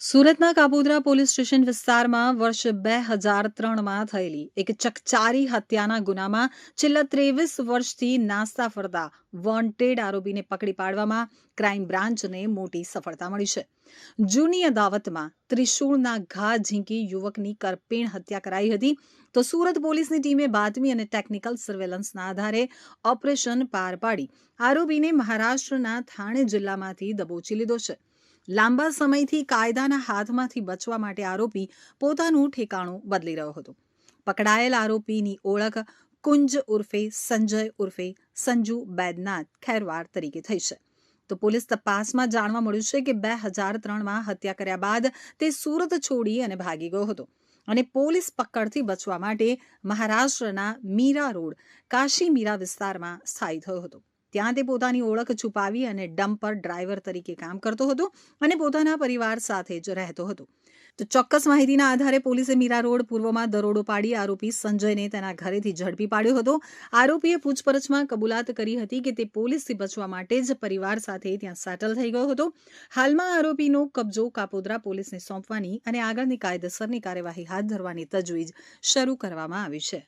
સુરતના Kapodra police station વિસ્તારમાં વર્ષ 2003માં થયેલી એક ચકચારી હત્યાના ગુનામાં છેલ્લા 23 વર્ષથી નાસ્તા ફરતા વોન્ટેડ આરોપીને પકડી પાડવામાં ક્રાઇમ બ્રાન્ચને મોટી સફળતા મળી છે. જૂની અદાવતમાં ત્રિશૂળના ઘા ઝીંકી યુવકની કરપીણ હત્યા કરાઈ હતી, તો સુરત પોલીસની ટીમે બાતમી અને ટેકનિકલ સર્વેલન્સના આધારે ઓપરેશન પાર પાડી આરોપીને મહારાષ્ટ્રના થાણે જિલ્લામાંથી દબોચી લીધો છે. લાંબા સમયથી કાયદાના હાથમાંથી બચવા માટે આરોપી પોતાનું ઠેકાણું બદલી રહ્યો હતો. પકડાયેલ આરોપીની ઓળખ કુંજ ઉર્ફે સંજય ઉર્ફે સંજુ બૈદનાથ ખેરવાર તરીકે થઈ છે. તો પોલીસ તપાસમાં જાણવા મળ્યું છે કે 2003માં હત્યા કર્યા બાદ તે સુરત છોડી અને ભાગી ગયો હતો અને પોલીસ પકડથી બચવા માટે મહારાષ્ટ્રના મીરા રોડ કાશી મીરા વિસ્તારમાં સ્થાયી થયો હતો. ત્યાં તે પોતાની ઓળખ છુપાવી અને ડમ્પર ડ્રાઈવર તરીકે કામ કરતો હતો અને પોતાના પરિવાર સાથે જ રહેતો હતો. તો ચોક્કસ માહિતીના આધારે પોલીસે મીરા રોડ પૂર્વમાં દરોડો પાડી આરોપી સંજયને તેના ઘરેથી ઝડપી પાડ્યો હતો. આરોપીએ પૂછપરછમાં કબૂલાત કરી હતી કે તે પોલીસથી બચવા માટે જ પરિવાર સાથે ત્યાં સેટલ થઈ ગયો હતો. હાલમાં આરોપીનો કબજો કાપોદ્રા પોલીસને સોંપવાની અને આગળની કાયદેસરની કાર્યવાહી હાથ ધરવાની તજવીજ શરૂ કરવામાં આવી છે.